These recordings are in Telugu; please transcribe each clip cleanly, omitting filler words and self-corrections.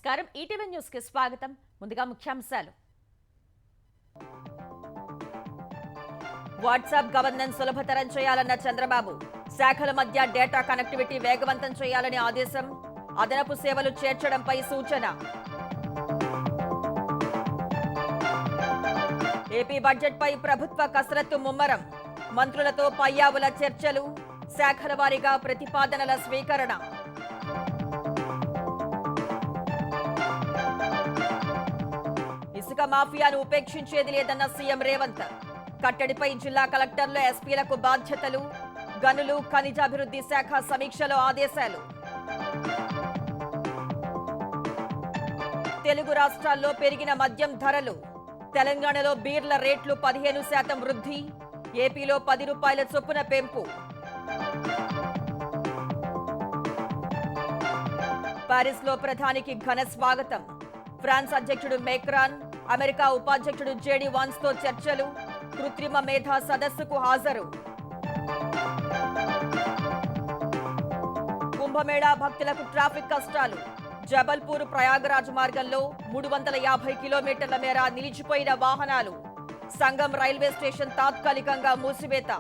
నమస్కారం. ఈటీవీ న్యూస్ కి స్వాగతం. ముందుగా ముఖ్యాంశాలు. వాట్సాప్ గవర్నెన్స్ సులభతరం చేయాలన్న చంద్రబాబు. శాఖల మధ్య డేటా కనెక్టివిటీ వేగవంతం చేయాలని ఆదేశం. అదనపు సేవలు చేర్చడంపై సూచన. ఏపీ బడ్జెట్ పై ప్రభుత్వ కసరత్తు ముమ్మరం. మంత్రులతో పయ్యావుల చర్చలు. శాఖల వారీగా ప్రతిపాదనల స్వీకరణ. ఇసుక మాఫియాను ఉపేక్షించేది లేదన్న సీఎం రేవంత్. కట్టడిపై జిల్లా కలెక్టర్లు, ఎస్పీలకు బాధ్యతలు. గనులు, ఖనిజాభివృద్ధి శాఖ సమీక్షలో ఆదేశాలు. తెలుగు రాష్ట్రాల్లో పెరిగిన మద్యం ధరలు. తెలంగాణలో బీర్ల రేట్లు 15% వృద్ధి. ఏపీలో 10 రూపాయల చొప్పున పెంపు. పారిస్ లో ప్రధానికి ఘన స్వాగతం. ఫ్రాన్స్ అధ్యక్షుడు మేక్రాన్, అమెరికా ఉపాధ్యక్షుడు జేడీ వాన్స్ తో చర్చలు. కృత్రిమ మేధా సదస్సుకు హాజరు. కుంభమేళా భక్తులకు ట్రాఫిక్ కష్టాలు. జబల్పూర్ ప్రయాగరాజ్ మార్గంలో 350 కిలోమీటర్ల మేర నిలిచిపోయిన వాహనాలు. సంగం రైల్వే స్టేషన్ తాత్కాలికంగా మూసివేత.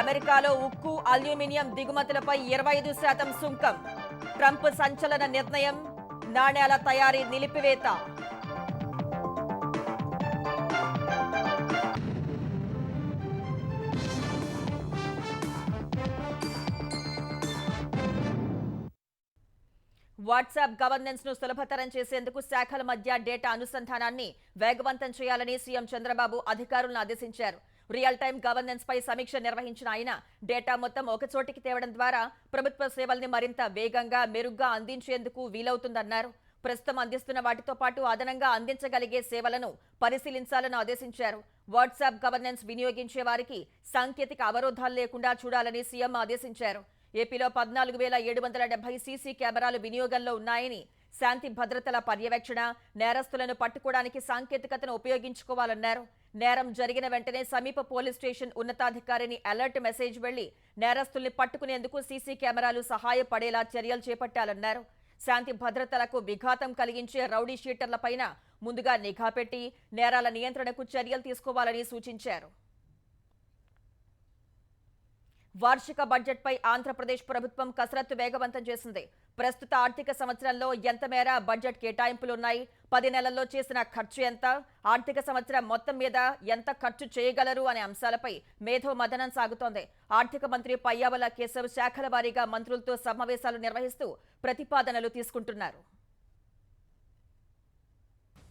అమెరికాలో ఉక్కు, అల్యూమినియం దిగుమతులపై 25% సుంకం. ట్రంప్ సంచలన నిర్ణయం. నాణేల తయారీ నిలిపివేత. వాట్సాప్ గవర్నెన్స్ ను సులభతరం చేసేందుకు శాఖల మధ్య డేటా అనుసంధానాన్ని వేగవంతం చేయాలని సీఎం చంద్రబాబు అధికారులను ఆదేశించారు. రియల్ టైం గవర్నెన్స్ పై సమీక్ష నిర్వహించిన ఆయన డేటా మొత్తం ఒకచోటికి తేవడం ద్వారా ప్రభుత్వ సేవల్ని మరింత వేగంగా, మెరుగ్గా అందించేందుకు వీలవుతుందన్నారు. ప్రస్తుతం అందిస్తున్న వాటితో పాటు అదనంగా అందించగలిగే సేవలను పరిశీలించాలని ఆదేశించారు. వాట్సాప్ గవర్నెన్స్ వినియోగించే వారికి సాంకేతిక అవరోధాలు లేకుండా చూడాలని సీఎం ఆదేశించారు. ఏపీలో 14,770 సీసీ కెమెరాలు వినియోగంలో ఉన్నాయని, శాంతి భద్రతల పర్యవేక్షణ, నేరస్తులను పట్టుకోవడానికి సాంకేతికతను ఉపయోగించుకోవాలన్నారు. నేరం జరిగిన వెంటనే సమీప పోలీస్ స్టేషన్ ఉన్నతాధికారిని అలర్ట్ మెసేజ్ వెళ్లి నేరస్తుల్ని పట్టుకునేందుకు సీసీ కెమెరాలు సహాయపడేలా చర్యలు చేపట్టాలన్నారు. శాంతి భద్రతలకు విఘాతం కలిగించే రౌడీ షీటర్లపైన ముందుగా నిఘా పెట్టి నేరాల నియంత్రణకు చర్యలు తీసుకోవాలని సూచించారు. వార్షిక బడ్జెట్ పై ఆంధ్రప్రదేశ్ ప్రభుత్వం కసరత్తు వేగవంతం చేసింది. ప్రస్తుత ఆర్థిక సంవత్సరంలో ఎంత మేర బడ్జెట్ కేటాయింపులున్నాయి, 10 నెలల్లో చేసిన ఖర్చు ఎంత, ఆర్థిక సంవత్సరం మొత్తం మీద ఎంత ఖర్చు చేయగలరు అనే అంశాలపై మేధో మథనం సాగుతోంది. ఆర్థిక మంత్రి పయ్యావుల కేశవ్ శాఖల వారీగా మంత్రులతో సమావేశాలు నిర్వహిస్తూ ప్రతిపాదనలు తీసుకుంటున్నారు.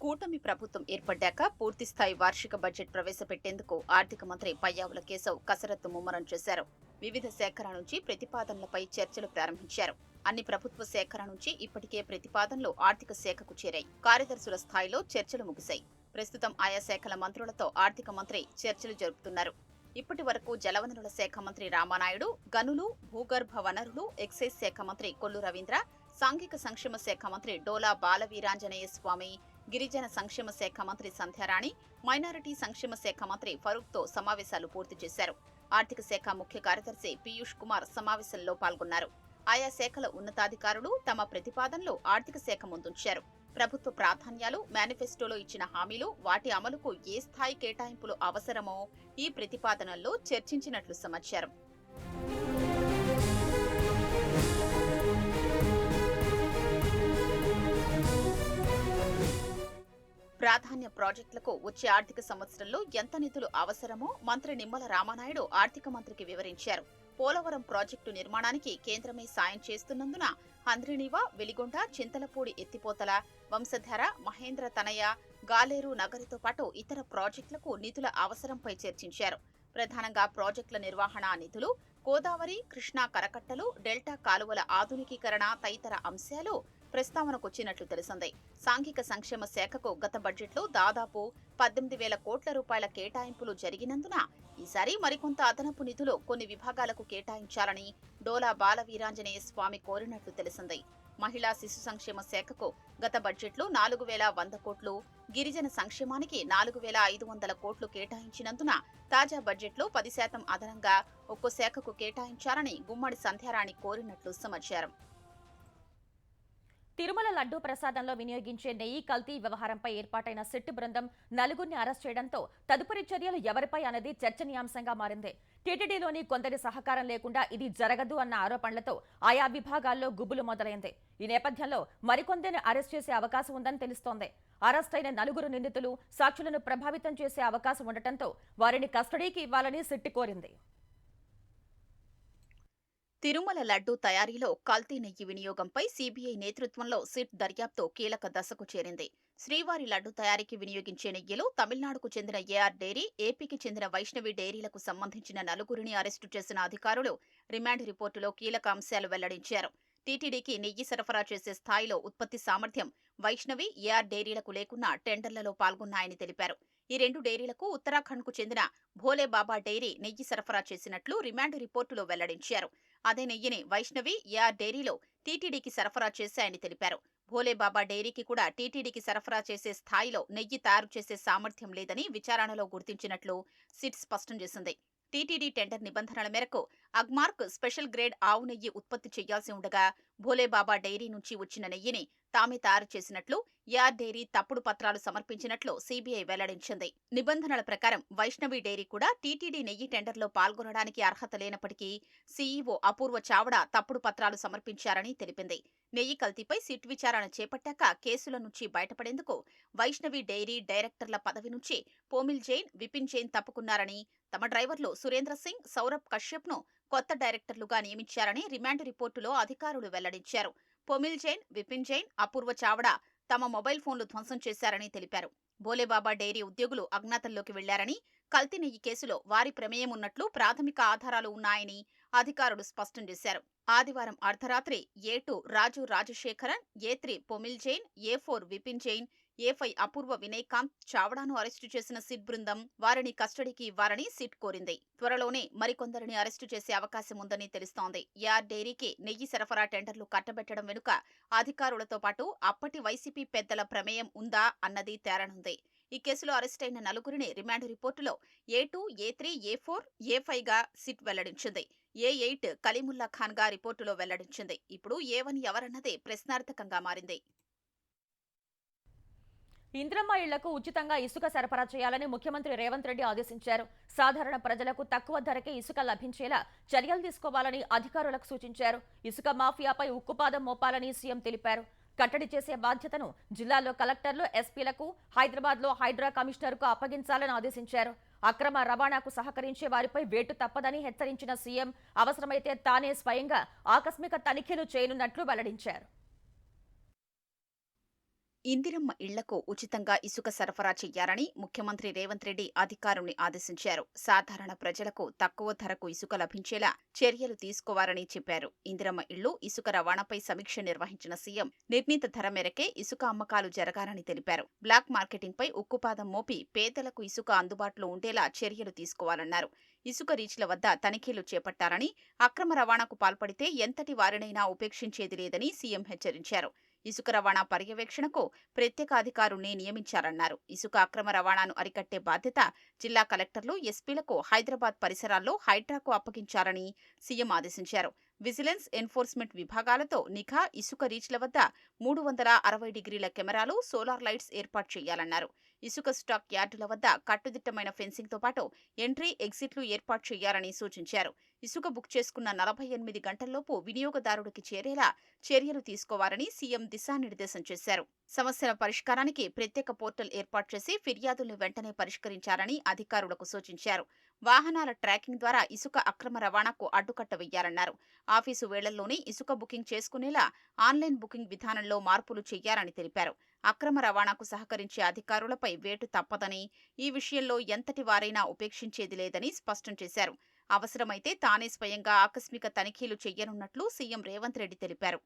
కూటమి ప్రభుత్వం ఏర్పడ్డాక పూర్తిస్థాయి వార్షిక బడ్జెట్ ప్రవేశపెట్టేందుకు ఆర్థిక మంత్రి పయ్యావుల కేశవ్ కసరత్తు ముమ్మరం చేశారు. వివిధ శాఖల నుంచి ప్రతిపాదనలపై చర్చలు ప్రారంభించారు. అన్ని ప్రభుత్వ శాఖల నుంచి ఇప్పటికే ప్రతిపాదనలు ఆర్థిక శాఖకు చేరాయి. కార్యదర్శుల స్థాయిలో చర్చలు ముగిశాయి. ప్రస్తుతం ఆయా శాఖల మంత్రులతో ఆర్థిక మంత్రి చర్చలు జరుపుతున్నారు. ఇప్పటి వరకు జలవనరుల శాఖ మంత్రి రామానాయుడు, గనులు, భూగర్భ వనరులు, ఎక్సైజ్ శాఖ మంత్రి కొల్లు రవీంద్ర, సాంఘిక సంక్షేమ శాఖ మంత్రి డోలా బాలవీరాంజనేయ స్వామి, గిరిజన సంక్షేమ శాఖ మంత్రి సంధ్యారాణి, మైనారిటీ సంక్షేమ శాఖ మంత్రి ఫరూక్తో సమావేశాలు పూర్తి చేశారు. ఆర్థిక శాఖ ముఖ్య కార్యదర్శి పీయూష్ కుమార్ సమావేశంలో పాల్గొన్నారు. ఆయా శాఖల ఉన్నతాధికారులు తమ ప్రతిపాదనలు ఆర్థిక శాఖ ముందుంచారు. ప్రభుత్వ ప్రాధాన్యాలు, మేనిఫెస్టోలో ఇచ్చిన హామీలు, వాటి అమలుకు ఏ స్థాయి కేటాయింపులు అవసరమో ఈ ప్రతిపాదనల్లో చర్చించినట్లు సమాచారం. ప్రాధాన్య ప్రాజెక్టులకు వచ్చే ఆర్థిక సంవత్సరంలో ఎంత నిధులు అవసరమో మంత్రి నిమ్మల రామానాయుడు ఆర్థిక మంత్రికి వివరించారు. పోలవరం ప్రాజెక్టు నిర్మాణానికి కేంద్రమే సాయం చేస్తున్నందున హంద్రినీవా, వెలిగొండ, చింతలపూడి ఎత్తిపోతల, వంశధార, మహేంద్ర తనయ, గాలేరు నగరితో పాటు ఇతర ప్రాజెక్టులకు నిధుల అవసరంపై చర్చించారు. ప్రధానంగా ప్రాజెక్టుల నిర్వహణ నిధులు, గోదావరి, కృష్ణా కరకట్టలు, డెల్టా కాలువల ఆధునికీకరణ తదితర అంశాలు ప్రస్తావనకొచ్చినట్లు తెలిసింది. సాంఘిక సంక్షేమ శాఖకు గత బడ్జెట్లో దాదాపు 18,000 కోట్ల రూపాయల కేటాయింపులు జరిగినందున ఈసారి మరికొంత అదనపు నిధులు కొన్ని విభాగాలకు కేటాయించాలని డోలా బాలవీరాంజనేయ స్వామి కోరినట్లు తెలిసింది. మహిళా శిశు సంక్షేమ శాఖకు గత బడ్జెట్లో 4,100 కోట్లు, గిరిజన సంక్షేమానికి 4,500 కోట్లు కేటాయించినందున తాజా బడ్జెట్లో 10% అదనంగా ఒక్కో శాఖకు కేటాయించాలని గుమ్మడి సంధ్యారాణి కోరినట్లు సమాచారం. తిరుమల లడ్డూ ప్రసాదంలో వినియోగించే నెయ్యి కల్తీ వ్యవహారంపై ఏర్పాటైన సిట్ బృందం నలుగురిని అరెస్ట్ చేయడంతో తదుపరి చర్యలు ఎవరిపై అన్నది చర్చనీయాంశంగా మారింది. టీటీడీలోని కొందరి సహకారం లేకుండా ఇది జరగదు అన్న ఆరోపణలతో ఆయా విభాగాల్లో గుబులు మొదలైంది. ఈ నేపథ్యంలో మరికొందరిని అరెస్ట్ చేసే అవకాశం ఉందని తెలుస్తోంది. అరెస్ట్ అయిన నలుగురు నిందితులు సాక్షులను ప్రభావితం చేసే అవకాశం ఉండటంతో వారిని కస్టడీకి ఇవ్వాలని సిట్ కోరింది. తిరుమల లడ్డూ తయారీలో కల్తీ నెయ్యి వినియోగంపై సీబీఐ నేతృత్వంలో సిట్ దర్యాప్తు కీలక దశకు చేరింది. శ్రీవారి లడ్డు తయారీకి వినియోగించే నెయ్యిలో తమిళనాడుకు చెందిన ఏఆర్ డైరీ, ఏపీకి చెందిన వైష్ణవి డైరీలకు సంబంధించిన నలుగురిని అరెస్టు చేసిన అధికారులు రిమాండ్ రిపోర్టులో కీలక అంశాలు వెల్లడించారు. టీటీడీకి నెయ్యి సరఫరా చేసే స్థాయిలో ఉత్పత్తి సామర్థ్యం వైష్ణవి, ఏఆర్ డైరీలకు లేకున్నా టెండర్లలో పాల్గొన్నాయని తెలిపారు. ఈ రెండు డైరీలకు ఉత్తరాఖండ్కు చెందిన భోలేబాబా డైరీ నెయ్యి సరఫరా చేసినట్లు రిమాండ్ రిపోర్టులో వెల్లడించారు. అదే నెయ్యిని వైష్ణవి, ఏఆర్ డైరీలో టీటీడీకి సరఫరా చేశాయని తెలిపారు. భోలేబాబా డైరీకి కూడా టీటీడీకి సరఫరా చేసే స్థాయిలో నెయ్యి తయారు చేసే సామర్థ్యం లేదని విచారణలో గుర్తించినట్లు సిట్ స్పష్టం చేసింది. టీటీడీ టెండర్ నిబంధనల మేరకు అగ్మార్క్ స్పెషల్ గ్రేడ్ ఆవు నెయ్యి ఉత్పత్తి చేయాల్సి ఉండగా భోలేబాబా డైరీ నుంచి వచ్చిన నెయ్యిని తామే తయారు చేసినట్లు ఏఆర్ డైరీ తప్పుడు పత్రాలు సమర్పించినట్లు సీబీఐ వెల్లడించింది. నిబంధనల ప్రకారం వైష్ణవి డైరీ కూడా టీటీడీ నెయ్యి టెండర్లో పాల్గొనడానికి అర్హత లేనప్పటికీ సీఈఓ అపూర్వ చావడా తప్పుడు పత్రాలు సమర్పించారని తెలిపింది. నెయ్యి కల్తీపై సిట్ విచారణ చేపట్టాక కేసుల నుంచి బయటపడేందుకు వైష్ణవి డైరీ డైరెక్టర్ల పదవి నుంచి పోమిల్ జైన్, విపిన్ జైన్ తప్పుకున్నారని, తమ డ్రైవర్లు సురేంద్ర సింగ్, సౌరభ్ కశ్యప్ను కొత్త డైరెక్టర్లుగా నియమించారని రిమాండ్ రిపోర్టులో అధికారులు వెల్లడించారు. పోమిల్ జైన్, విపిన్ జైన్, అపూర్వ చావడా తమ మొబైల్ ఫోన్లు ధ్వంసం చేశారని తెలిపారు. భోలేబాబా డైరీ ఉద్యోగులు అజ్ఞాతంలోకి వెళ్లారని, కల్తీ నెయ్యి కేసులో వారి ప్రమేయం ఉన్నట్లు ప్రాథమిక ఆధారాలు ఉన్నాయని అధికారులు స్పష్టం చేశారు. ఆదివారం అర్ధరాత్రి ఏ2 రాజు రాజశేఖరన్, ఏ3 పొమిల్ జైన్, ఏ4 విపిన్ జైన్, ఏ5 అపూర్వ వినయకాంత్ చావడాను అరెస్టు చేసిన సిట్ బృందం వారిని కస్టడీకి ఇవ్వాలని సిట్ కోరింది. త్వరలోనే మరికొందరిని అరెస్టు చేసే అవకాశం ఉందని తెలుస్తోంది. ఏఆర్ డైరీకి నెయ్యి సరఫరా టెండర్లు కట్టబెట్టడం వెనుక అధికారులతో పాటు అప్పటి వైసీపీ పెద్దల ప్రమేయం ఉందా అన్నది తేలనుంది. ఈ కేసులో అరెస్టైన నలుగురిని రిమాండ్ రిపోర్టులో ఏ2, ఏ3, ఏ4, ఏ5గా సిట్ వెల్లడించింది. ఏ8 కలీముల్లా ఖాన్ గా రిపోర్టులో వెల్లడించింది. ఇప్పుడు ఏ1 ఎవరన్నదే ప్రశ్నార్థకంగా మారింది. ఇంద్రమ్మ ఇళ్లకు ఉచితంగా ఇసుక సరఫరా చేయాలని ముఖ్యమంత్రి రేవంత్ రెడ్డి ఆదేశించారు. సాధారణ ప్రజలకు తక్కువ ధరకే ఇసుక లభించేలా చర్యలు తీసుకోవాలని అధికారులకు సూచించారు. ఇసుక మాఫియాపై ఉక్కుపాదం మోపాలని సీఎం తెలిపారు. కట్టడి చేసే బాధ్యతను జిల్లాలో కలెక్టర్లు, ఎస్పీలకు, హైదరాబాద్లో హైడ్రా కమిషనర్కు అప్పగించాలని ఆదేశించారు. అక్రమ రవాణాకు సహకరించే వారిపై వేటు తప్పదని హెచ్చరించిన సీఎం అవసరమైతే తానే స్వయంగా ఆకస్మిక తనిఖీలు చేయనున్నట్లు వెల్లడించారు. ఇందిరమ్మ ఇళ్లకు ఉచితంగా ఇసుక సరఫరా చేయాలని ముఖ్యమంత్రి రేవంత్ రెడ్డి అధికారుల్ని ఆదేశించారు. సాధారణ ప్రజలకు తక్కువ ధరకు ఇసుక లభించేలా చర్యలు తీసుకోవాలని చెప్పారు. ఇందిరమ్మ ఇళ్లు, ఇసుక రవాణాపై సమీక్ష నిర్వహించిన సీఎం నిర్ణీత ధర మేరకే ఇసుక అమ్మకాలు జరగాలని తెలిపారు. బ్లాక్ మార్కెటింగ్పై ఉక్కుపాదం మోపి పేదలకు ఇసుక అందుబాటులో ఉండేలా చర్యలు తీసుకోవాలన్నారు. ఇసుక రీచ్ల వద్ద తనిఖీలు చేపట్టాలని, అక్రమ రవాణాకు పాల్పడితే ఎంతటి వారినైనా ఉపేక్షించేది లేదని సీఎం హెచ్చరించారు. ఇసుక రవాణా పర్యవేక్షణకు ప్రత్యేక అధికారుల్ని నియమించారన్నారు. ఇసుక అక్రమ రవాణాను అరికట్టే బాధ్యత జిల్లా కలెక్టర్లు, ఎస్పీలకు హైదరాబాద్ పరిసరాల్లో హైడ్రాకు అప్పగించారని సీఎం ఆదేశించారు. విజిలెన్స్, ఎన్ఫోర్స్మెంట్ విభాగాలతో నిఘా, ఇసుక రీచ్ల వద్ద 360 డిగ్రీల కెమెరాలు, సోలార్ లైట్స్ ఏర్పాటు చేయాలన్నారు. ఇసుక స్టాక్ యార్డుల వద్ద కట్టుదిట్టమైన ఫెన్సింగ్తో పాటు ఎంట్రీ, ఎగ్జిట్లు ఏర్పాటు చేయాలని సూచించారు. ఇసుక బుక్ చేసుకున్న 48 గంటల్లోపు వినియోగదారుడికి చేరేలా చర్యలు తీసుకోవాలని సీఎం దిశానిర్దేశం చేశారు. సమస్యల పరిష్కారానికి ప్రత్యేక పోర్టల్ ఏర్పాటు చేసి ఫిర్యాదుల్ని వెంటనే పరిష్కరించాలని అధికారులకు సూచించారు. వాహనాల ట్రాకింగ్ ద్వారా ఇసుక అక్రమ రవాణాకు అడ్డుకట్ట వేయాలన్నారు. ఆఫీసు వేళల్లోనే ఇసుక బుకింగ్ చేసుకునేలా ఆన్లైన్ బుకింగ్ విధానంలో మార్పులు చేయాలని తెలిపారు. అక్రమ రవాణాకు సహకరించే అధికారులపై వేటు తప్పదని, ఈ విషయంలో ఎంతటి వారైనా ఉపేక్షించేది లేదని స్పష్టం చేశారు. అవసరమైతే తానే స్వయంగా ఆకస్మిక తనిఖీలు చేయనున్నట్లు సీఎం రేవంత్ రెడ్డి తెలిపారు.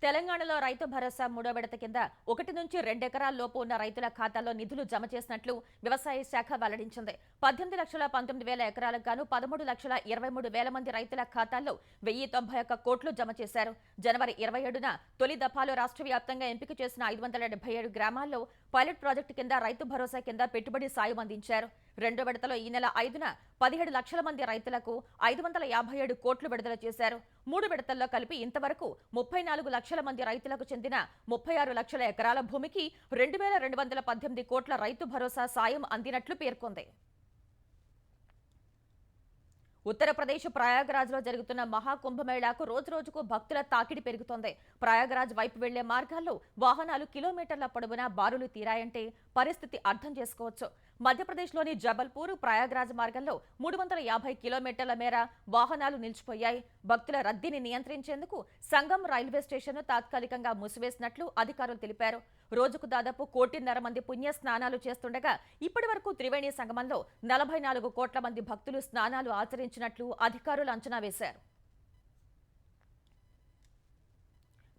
తెలంగాణలో రైతు భరోసా 3వ విడత కింద 1 నుంచి 2 ఎకరాల లోపు ఉన్న రైతుల ఖాతాల్లో నిధులు జమ చేసినట్లు వ్యవసాయ శాఖ వెల్లడించింది. 18,19,000 ఎకరాలకు గాను 13,23,000 మంది రైతుల ఖాతాల్లో 1,091 కోట్లు జమ చేశారు. జనవరి 27న తొలి దఫాలో రాష్ట్ర వ్యాప్తంగా ఎంపిక చేసిన 577 గ్రామాల్లో పైలట్ ప్రాజెక్టు కింద రైతు భరోసా కింద పెట్టుబడి సాయం అందించారు. 2వ విడతలో ఈ నెల 5న 17 లక్షల మంది రైతులకు 557 కోట్లు విడుదల చేశారు. 3 విడతల్లో కలిపి ఇంతవరకు 34 లక్షల మంది రైతులకు చెందిన 36 లక్షల ఎకరాల భూమికి 2218 కోట్ల రైతు భరోసా సాయం అందినట్లు పేర్కొంది. ఉత్తరప్రదేశ్ ప్రయాగ్రాజ్లో జరుగుతున్న మహాకుంభమేళాకు రోజురోజుకు భక్తుల తాకిడి పెరుగుతోంది. ప్రయాగ్రాజ్ వైపు వెళ్లే మార్గాల్లో వాహనాలు కిలోమీటర్ల పొడవునా బారులు తీరాయంటే పరిస్థితి అర్థం చేసుకోవచ్చు. మధ్యప్రదేశ్లోని జబల్పూర్ ప్రయాగ్రాజ్ మార్గంలో 350 కిలోమీటర్ల మేర వాహనాలు నిలిచిపోయాయి. భక్తుల రద్దీని నియంత్రించేందుకు సంగం రైల్వే స్టేషన్ను తాత్కాలికంగా మూసివేసినట్లు అధికారులు తెలిపారు. రోజుకు దాదాపు 1.5 కోటి మంది పుణ్య స్నానాలు చేస్తుండగా ఇప్పటి వరకు త్రివేణి సంగమంలో 44 కోట్ల మంది భక్తులు స్నానాలు ఆచరించినట్లు అధికారులు అంచనా వేశారు.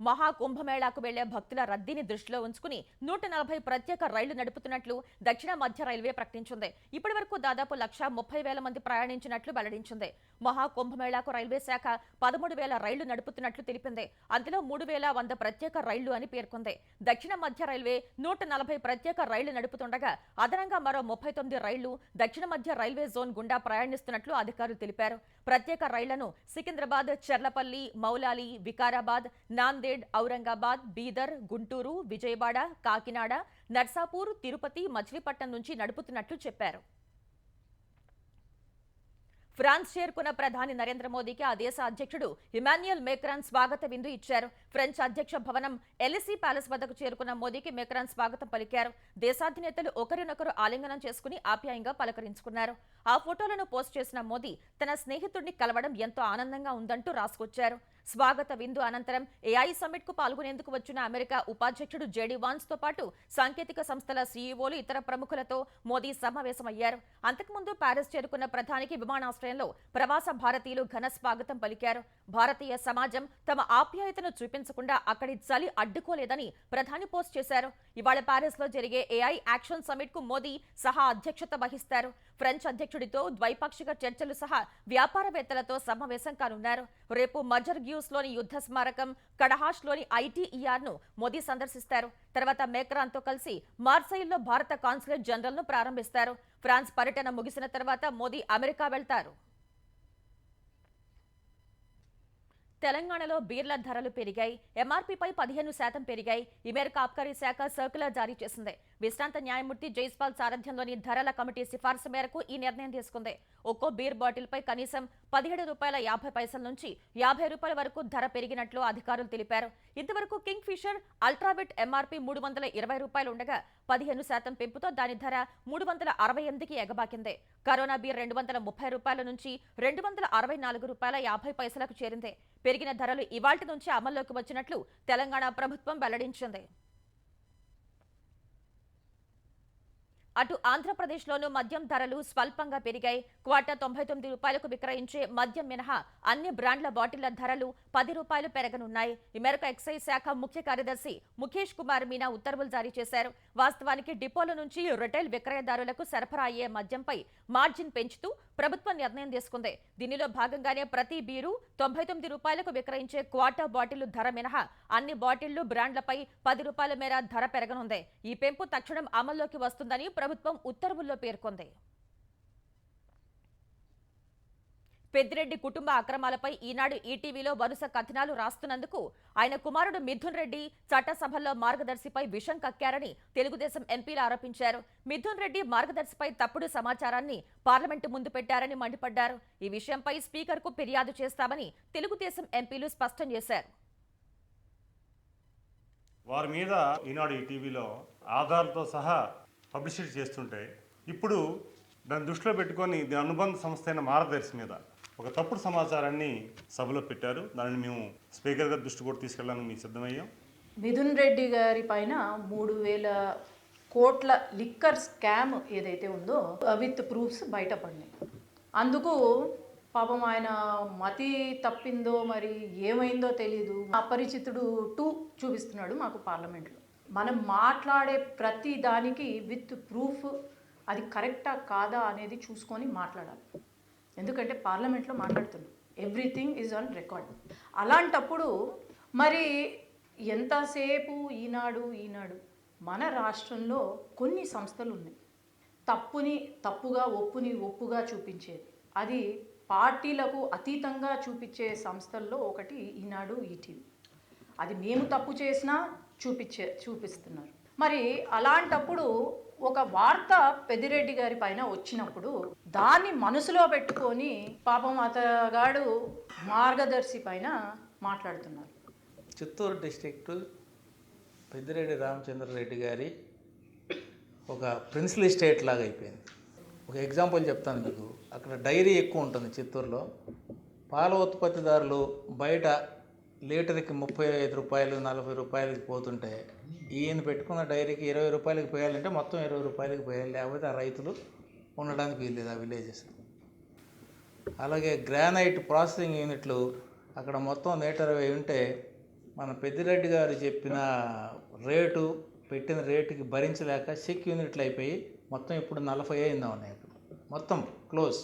మహాకుంభమేళాకు వెళ్లే భక్తుల రద్దీని దృష్టిలో ఉంచుకుని 140 ప్రత్యేక రైళ్లు నడుపుతున్నట్లు దక్షిణ మధ్య రైల్వే ప్రకటించింది. ఇప్పటి వరకు దాదాపు 1,30,000 మంది ప్రయాణించినట్లు వెల్లడించింది. మహాకుంభమేళాకు రైల్వే శాఖ 13,000 రైళ్లు నడుపుతున్నట్లు తెలిపింది. అందులో 3,100 ప్రత్యేక రైళ్లు అని పేర్కొంది. దక్షిణ మధ్య రైల్వే 140 ప్రత్యేక రైళ్లు నడుపుతుండగా అదనంగా మరో 39 రైళ్లు దక్షిణ మధ్య రైల్వే జోన్ గుండా ప్రయాణిస్తున్నట్లు అధికారులు తెలిపారు. ప్రత్యేక రైళ్లను సికింద్రాబాద్, చెర్లపల్లి, మౌలాలి, వికారాబాద్, నాందేడ్, ఔరంగాబాద్, బీదర్, గుంటూరు, విజయవాడ, కాకినాడ, నర్సాపూర్, తిరుపతి, మచిలీపట్నం నుంచి నడుపుతున్నట్లు చెప్పారు. ఫ్రాన్స్ చేరుకున్న ప్రధాని నరేంద్ర మోదీకి ఆ దేశ అధ్యక్షుడు ఇమాన్యుయల్ మేక్రాన్ స్వాగత విందు ఇచ్చారు. ఫ్రెంచ్ అధ్యక్ష భవనం ఎలిసీ ప్యాలెస్ వద్దకు చేరుకున్న మోదీకి మేక్రాన్ స్వాగతం పలికారు. దేశాధినేతలు ఒకరినొకరు ఆలింగనం చేసుకుని ఆప్యాయంగా పలకరించుకున్నారు. ఆ ఫోటోలను పోస్ట్ చేసిన మోదీ తన స్నేహితుడిని కలవడం ఎంతో ఆనందంగా ఉందంటూ రాసుకొచ్చారు. స్వాగత విందు అనంతరం ఏఐ సమ్మిట్ కు పాల్గొనేందుకు వచ్చిన అమెరికా ఉపాధ్యక్షుడు జేడీ వాన్స్ తో పాటు సాంకేతిక సంస్థల సీఈఓలు, ఇతర ప్రముఖులతో మోదీ సమావేశమయ్యారు. అంతకుముందు ప్యారిస్ చేరుకున్న ప్రధానికి విమానాశ్రయంలో ప్రవాస భారతీయులు ఘన స్వాగతం పలికారు. భారతీయ సమాజం తమ ఆప్యాయతను చూపించకుండా అక్కడి చలి అడ్డుకోలేదని ప్రధాని పోస్ట్ చేశారు. ఇవాళ ప్యారిస్ లో జరిగే ఏఐ యాక్షన్ సమ్మిట్ కు మోదీ సహా అధ్యక్షత వహిస్తారు. ఫ్రెంచ్ అధ్యక్షుడితో ద్వైపాక్షిక చర్చలు సహా వ్యాపారవేత్తలతో సమావేశం కానున్నారు. రేపు మజర్గ్యూస్ లోని యుద్ధ స్మారకం, కడహాష్ లోని ఐటీఈఆర్ ను మోదీ సందర్శిస్తారు. తర్వాత మేక్రాన్ తో కలిసి మార్సైల్లో భారత కాన్సులేట్ జనరల్ ను ప్రారంభిస్తారు. ఫ్రాన్స్ పర్యటన ముగిసిన తర్వాత మోదీ అమెరికా వెళ్తారు. తెలంగాణలో బీర్ల ధరలు పెరిగాయి. ఎంఆర్పీపై 15% పెరిగాయి. ఈ మేరకు ఆబ్కారీ శాఖ సర్క్యులర్ జారీ చేసింది. విశ్రాంత న్యాయమూర్తి జైస్పాల్ సారథ్యంలోని ధరల కమిటీ సిఫార్సు మేరకు ఈ నిర్ణయం తీసుకుంది. ఒక్కో బీర్ బాటిల్పై కనీసం ₹17.50 నుంచి ₹50 వరకు ధర పెరిగినట్లు అధికారులు తెలిపారు. ఇంతవరకు కింగ్ ఫిషర్ అల్ట్రావెట్ ఎంఆర్పీ ₹320 ఉండగా 15% పెంపుతో దాని ధర ₹368కి ఎగబాకింది. కరోనా బీర్ ₹230 నుంచి ₹264.50కు చేరింది. పెరిగిన ధరలు ఇవాల్టి నుంచి అమల్లోకి వచ్చినట్లు తెలంగాణ ప్రభుత్వం వెల్లడించింది. అటు ఆంధ్రప్రదేశ్లోనూ మద్యం ధరలు స్వల్పంగా పెరిగాయి. క్వార్టర్ ₹99కు విక్రయించే మద్యం మినహా అన్ని బ్రాండ్ల బాటిళ్ల ధరలు ₹10 పెరగనున్నాయి. ఈ మేరకు ఎక్సైజ్ శాఖ ముఖ్య కార్యదర్శి ముఖేష్ కుమార్ మీనా ఉత్తర్వులు జారీ చేశారు. వాస్తవానికి డిపోల నుంచి రిటైల్ విక్రయదారులకు సరఫరా అయ్యే మద్యంపై మార్జిన్ పెంచుతూ ప్రభుత్వం నిర్ణయం తీసుకుంది. దీనిలో భాగంగానే ప్రతి బీరు ₹99కు విక్రయించే క్వార్టర్ బాటిల్ ధర మినహా అన్ని బాటిళ్లు, బ్రాండ్లపై ₹10 మేర ధర పెరగనుంది. ఈ పెంపు తక్షణం అమల్లోకి వస్తుందని ప్రభుత్వం ఉత్తర్వుల్లో పేర్కొంది. పెద్దిరెడ్డి కుటుంబ అక్రమాలపై ఈనాడు ఈటీవీలో వరుస కథనాలు రాస్తున్నందుకు ఆయన కుమారుడు మిథున్ రెడ్డి చట్టసభల్లో మార్గదర్శిపై విషం కక్కారని తెలుగుదేశం ఎంపీలు ఆరోపించారు. మిథున్ రెడ్డి మార్గదర్శిపై తప్పుడు సమాచారాన్ని పార్లమెంటు ముందు పెట్టారని మండిపడ్డారు. ఈ విషయంపై స్పీకర్కు ఫిర్యాదు చేస్తామని తెలుగుదేశం ఎంపీలు స్పష్టం చేశారు. వారి మీద ఈనాడు ఈటీవీలో ఆధార్తో సహా పబ్లిసిటీ చేస్తుంటే ఇప్పుడు దాన్ని దృష్టిలో పెట్టుకొని దీని అనుబంధ సంస్థ అయిన మార్గదర్శి మీద ఒక తప్పుడు సమాచారాన్ని సభలో పెట్టారు. దానిని మేము స్పీకర్ గారి దృష్టి కూడా తీసుకెళ్ళడానికి మీకు సిద్ధమయ్యాం. మిథున్ రెడ్డి గారి పైన 3,000 కోట్ల లిక్కర్ స్కామ్ ఏదైతే ఉందో విత్ ప్రూఫ్స్ బయటపడినాయి. అందుకు పాపం ఆయన మతి తప్పిందో మరి ఏమైందో తెలీదు, అపరిచితుడు 2 చూపిస్తున్నాడు మాకు పార్లమెంట్లో. మనం మాట్లాడే ప్రతి దానికి విత్ ప్రూఫ్ అది కరెక్టా కాదా అనేది చూసుకొని మాట్లాడాలి. ఎందుకంటే పార్లమెంట్లో మాట్లాడుతున్నాం, ఎవ్రీథింగ్ ఈజ్ ఆన్ రికార్డ్. అలాంటప్పుడు మరి ఎంతసేపు ఈనాడు మన రాష్ట్రంలో కొన్ని సంస్థలు ఉన్నాయి, తప్పుని తప్పుగా, ఒప్పుని ఒప్పుగా చూపించేది. అది పార్టీలకు అతీతంగా చూపించే సంస్థల్లో ఒకటి ఈనాడు, ఈటీవీ. అది మేము తప్పు చేసినా చూపిస్తున్నారు. మరి అలాంటప్పుడు ఒక వార్త పెద్దిరెడ్డి గారి పైన వచ్చినప్పుడు దాన్ని మనసులో పెట్టుకొని పాపం అతగాడు మార్గదర్శి పైన మాట్లాడుతున్నారు. చిత్తూరు డిస్ట్రిక్టు పెద్దిరెడ్డి రామచంద్రారెడ్డి గారి ఒక ప్రిన్సిపల్ ఎస్టేట్ లాగా అయిపోయింది. ఒక ఎగ్జాంపుల్ చెప్తాను మీకు. అక్కడ డైరీ ఎక్కువ ఉంటుంది చిత్తూరులో. పాల ఉత్పత్తిదారులు బయట లీటర్కి 35 రూపాయలు 40 రూపాయలకి పోతుంటే ఈయన పెట్టుకున్న డైరీకి 20 రూపాయలకి పోయాలంటే మొత్తం 20 రూపాయలకి పోయాలి, లేకపోతే ఆ రైతులు ఉండడానికి వీల్లేదు ఆ విలేజెస్. అలాగే గ్రానైట్ ప్రాసెసింగ్ యూనిట్లు అక్కడ మొత్తం 120 ఉంటే మన పెద్దిరెడ్డి గారు చెప్పిన రేటు పెట్టిన రేటుకి భరించలేక చెక్ యూనిట్లు అయిపోయి మొత్తం ఇప్పుడు 40 అయిందా ఉన్నాయి. అక్కడ మొత్తం క్లోజ్.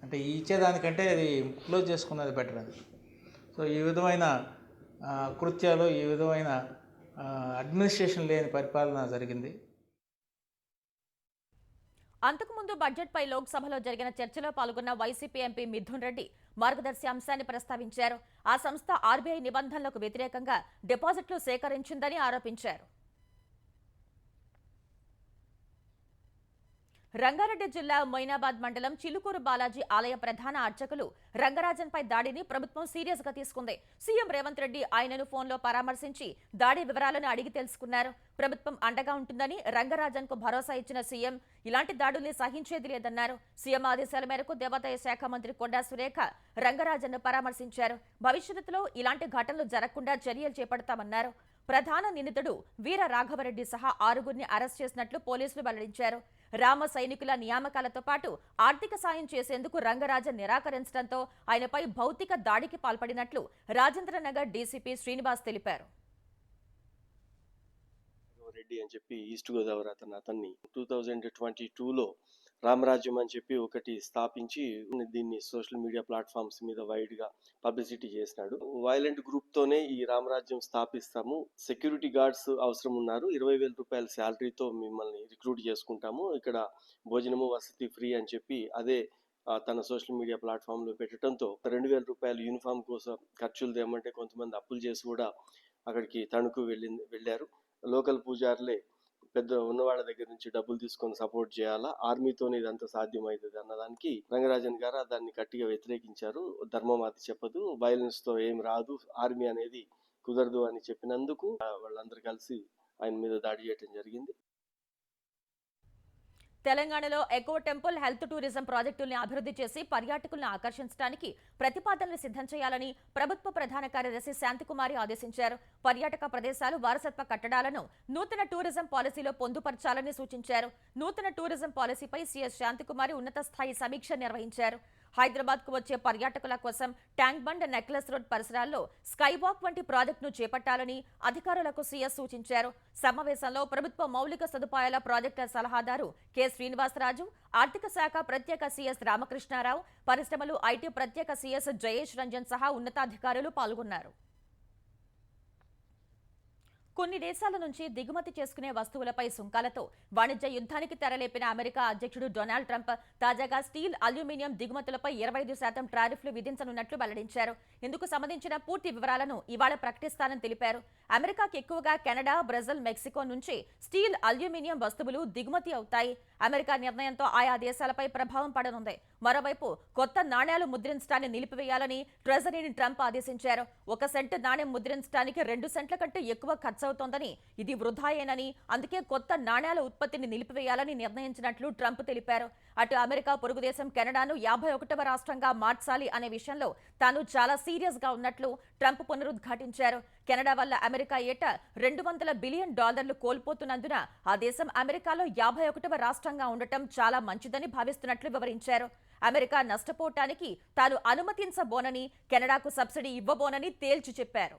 అంటే ఇచ్చేదానికంటే అది క్లోజ్ చేసుకున్నది బెటర్ అది. సో ఈ విధమైన కృత్యాలు, ఈ విధమైన అడ్మినిస్ట్రేషన్ లేని పరిపాలన జరిగింది. అంతకుముందు బడ్జెట్పై లోక్సభలో జరిగిన చర్చలో పాల్గొన్న వైసీపీ ఎంపీ మిథున్ రెడ్డి మార్గదర్శి అంశాన్ని ప్రస్తావించారు. ఆ సంస్థ ఆర్బీఐ నిబంధనలకు వ్యతిరేకంగా డిపాజిట్లు సేకరించిందని ఆరోపించారు. రంగారెడ్డి జిల్లా మొయినాబాద్ మండలం చిలుకూరు బాలాజీ ఆలయ ప్రధాన అర్చకులు రంగరాజన్పై దాడిని ప్రభుత్వం సీరియస్ గా తీసుకుంది. సీఎం రేవంత్ రెడ్డి ఆయనను ఫోన్లో పరామర్శించి దాడి వివరాలను అడిగి తెలుసుకున్నారు. ప్రభుత్వం అండగా ఉంటుందని రంగరాజన్ కు భరోసా ఇచ్చిన సీఎం ఇలాంటి దాడుల్ని సహించేది లేదన్నారు. సీఎం ఆదేశాల మేరకు దేవాదాయ శాఖ మంత్రి కొండా సురేఖ రంగరాజన్ను పరామర్శించారు. భవిష్యత్తులో ఇలాంటి ఘటనలు జరగకుండా చర్యలు చేపడతామన్నారు. ప్రధాన నిందితుడు వీర రాఘవరెడ్డి సహా 6గురిని అరెస్ట్ చేసినట్లు పోలీసులు వెల్లడించారు. రామ సైనికుల నియామకాలతో పాటు ఆర్థిక సాయం చేసేందుకు రంగరాజన్ నిరాకరించడంతో ఆయనపై భౌతిక దాడికి పాల్పడినట్లు రాజేంద్రనగర్ డీసీపీ శ్రీనివాస్ తెలిపారు. రెడ్డి అని చెప్పి ఈస్ట్ గోదావరి అతన్ని 2022లో రామరాజ్యం అని చెప్పి ఒకటి స్థాపించి దీన్ని సోషల్ మీడియా ప్లాట్ఫామ్స్ మీద వైడ్ గా పబ్లిసిటీ చేసినాడు. వైలెంట్ గ్రూప్ తోనే ఈ రామరాజ్యం స్థాపిస్తాము, సెక్యూరిటీ గార్డ్స్ అవసరం ఉన్నారు, 20,000 రూపాయల శాలరీతో మిమ్మల్ని రిక్రూట్ చేసుకుంటాము, ఇక్కడ భోజనము వసతి ఫ్రీ అని చెప్పి అదే తన సోషల్ మీడియా ప్లాట్ఫామ్ లో పెట్టడంతో 2,000 రూపాయలు యూనిఫామ్ కోసం ఖర్చులు తేమంటే కొంతమంది అప్పులు చేసి కూడా అక్కడికి తణుకు వెళ్ళారు. లోకల్ పూజారులే పెద్ద ఉన్నవాళ్ళ దగ్గర నుంచి డబ్బులు తీసుకొని సపోర్ట్ చేయాలా, ఆర్మీతోనే ఇదంతా సాధ్యమవుతుంది అన్నదానికి రంగరాజన్ గారు దాన్ని గట్టిగా వ్యతిరేకించారు. ధర్మం అది చెప్పదు, వైలెన్స్ తో ఏం రాదు, ఆర్మీ అనేది కుదరదు అని చెప్పినందుకు వాళ్ళందరూ కలిసి ఆయన మీద దాడి చేయడం జరిగింది. తెలంగాణలో ఎకో టెంపుల్ హెల్త్ టూరిజం ప్రాజెక్టుల్ని అభివృద్ధి చేసి పర్యాటకులను ఆకర్షించడానికి ప్రతిపాదనలు సిద్ధం చేయాలని ప్రభుత్వ ప్రధాన కార్యదర్శి శాంతికుమారి ఆదేశించారు. పర్యాటక ప్రదేశాలు, వారసత్వ కట్టడాలను నూతన టూరిజం పాలసీలో పొందుపరచాలని సూచించారు. నూతన టూరిజం పాలసీపై సీఎస్ శాంతికుమారి ఉన్నత స్థాయి సమీక్ష నిర్వహించారు. హైదరాబాద్ కు వచ్చే పర్యాటకుల కోసం ట్యాంక్ బండ్, నెక్లెస్ రోడ్ పరిసరాల్లో స్కై వాక్ వంటి ప్రాజెక్టును చేపట్టాలని అధికారులకు సీఎస్ సూచించారు. సమావేశంలో ప్రభుత్వ మౌలిక సదుపాయాల ప్రాజెక్టుల సలహాదారు కె శ్రీనివాసరాజు, ఆర్థిక శాఖ ప్రత్యేక సీఎస్ రామకృష్ణారావు, పరిశ్రమలు, ఐటీ ప్రత్యేక సీఎస్ జయేష్ రంజన్ సహా ఉన్నతాధికారులు పాల్గొన్నారు. కొన్ని దేశాల నుంచి దిగుమతి చేసుకునే వస్తువులపై సుంకాలతో వాణిజ్య యుద్ధానికి తెరలేపిన అమెరికా అధ్యక్షుడు డొనాల్డ్ ట్రంప్ తాజాగా స్టీల్, అల్యూమినియం దిగుమతులపై 25% టారిఫ్లు విధించనున్నట్లు వెల్లడించారు. ఇందుకు సంబంధించిన పూర్తి వివరాలను ఇవాళ ప్రకటిస్తానని తెలిపారు. అమెరికాకి ఎక్కువగా కెనడా, బ్రెజిల్, మెక్సికో నుంచి స్టీల్, అల్యూమినియం వస్తువులు దిగుమతి అవుతాయి. అమెరికా నిర్ణయంతో ఆయా దేశాలపై ప్రభావం పడనుంది. మరోవైపు కొత్త నాణ్యాలు ముద్రించడాన్ని నిలిపివేయాలని ట్రెజరీని ట్రంప్ ఆదేశించారు. 1 సెంటు నాణ్యం ముద్రించడానికి 2 సెంట్ల కంటే ఎక్కువ ఖర్చవుతోందని, ఇది వృధాయేనని, అందుకే కొత్త నాణ్యాల ఉత్పత్తిని నిలిపివేయాలని నిర్ణయించినట్లు ట్రంప్ తెలిపారు. అటు అమెరికా పొరుగు దేశం కెనడాను 51వ రాష్ట్రంగా మార్చాలి అనే విషయంలో తాను చాలా సీరియస్ గా ఉన్నట్లు ట్రంప్ పునరుద్ఘాటించారు. కెనడా వల్ల అమెరికా ఏటా $200 బిలియన్ కోల్పోతున్నందున ఆ దేశం అమెరికాలో 51వ రాష్ట్రంగా ఉండటం చాలా మంచిదని భావిస్తున్నట్లు వివరించారు. అమెరికా నష్టపోవటానికి తాను అనుమతించబోనని, కెనడాకు సబ్సిడీ ఇవ్వబోనని తేల్చి చెప్పారు.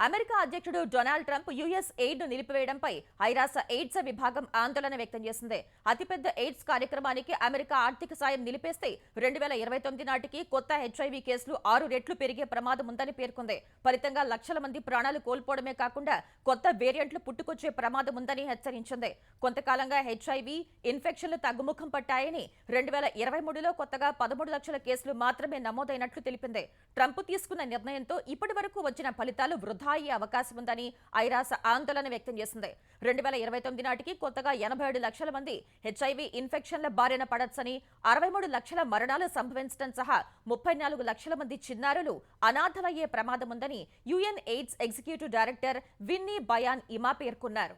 అమెరికా అధ్యక్షుడు డొనాల్డ్ ట్రంప్ యుఎస్ ఎయిడ్ ను నిలిపివేయడంపై ఐరాస ఎయిడ్స్ విభాగం ఆందోళన వ్యక్తం చేసింది. అతిపెద్ద ఎయిడ్స్ కార్యక్రమానికి అమెరికా ఆర్థిక సాయం నిలిపేస్తే 2029 నాటికి కొత్త హెచ్ఐవి కేసులు 6 రెట్లు పెరిగే ప్రమాదం ఉందని పేర్కొంది. ఫలితంగా లక్షల మంది ప్రాణాలు కోల్పోవడమే కాకుండా కొత్త వేరియంట్లు పుట్టుకొచ్చే ప్రమాదం ఉందని హెచ్చరించింది. కొంతకాలంగా హెచ్ఐవి ఇన్ఫెక్షన్లు తగ్గుముఖం పట్టాయని 2023లో కొత్తగా 13 లక్షల కేసులు మాత్రమే నమోదైనట్లు తెలిపింది. ట్రంప్ తీసుకున్న నిర్ణయంతో ఇప్పటి వరకు వచ్చిన ఫలితాలు వృధా అయ్యే అవకాశం ఉందని ఐరాస ఆందోళన వ్యక్తం చేసింది. 2029 నాటికి కొత్తగా 87 లక్షల మంది హెచ్ఐవి ఇన్ఫెక్షన్ల బారిన పడొచ్చని, 63 లక్షల మరణాలు సంభవించడం సహా 34 లక్షల మంది చిన్నారులు అనాథలయ్యే ప్రమాదం ఉందని UN AIDS executive director Winnie Byanyima పేర్కొన్నారు.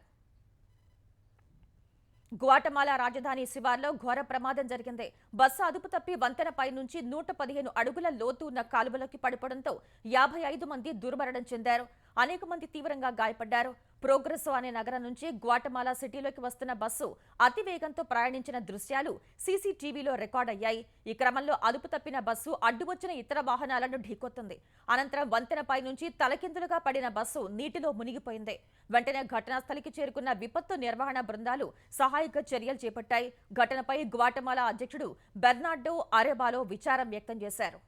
గ్వాటమాలా రాజధాని శివార్లో ఘోర ప్రమాదం జరిగింది. బస్సు అదుపు తప్పి వంతెనపై నుంచి 115 అడుగుల లోతు ఉన్న కాలువలోకి పడిపోవడంతో 55 మంది దుర్మరణం చెందారు. అనేక మంది తీవ్రంగా గాయపడ్డారు. ప్రోగ్రెసో అనే నగరం నుంచి గ్వాటమాలా సిటీలోకి వస్తున్న బస్సు అతి వేగంతో ప్రయాణించిన దృశ్యాలు సీసీటీవీలో రికార్డ్ అయ్యాయి. ఈ క్రమంలో అదుపు తప్పిన బస్సు అడ్డు వచ్చిన ఇతర వాహనాలను ఢీకొట్టింది. అనంతరం వంతెనపై నుంచి తలకిందులుగా పడిన బస్సు నీటిలో మునిగిపోయింది. వెంటనే ఘటనా స్థలికి చేరుకున్న విపత్తు నిర్వహణ బృందాలు సహాయక చర్యలు చేపట్టాయి. ఘటనపై గ్వాటమాలా అధ్యక్షుడు బెర్నార్డో అరెబాలో విచారం వ్యక్తం చేశారు.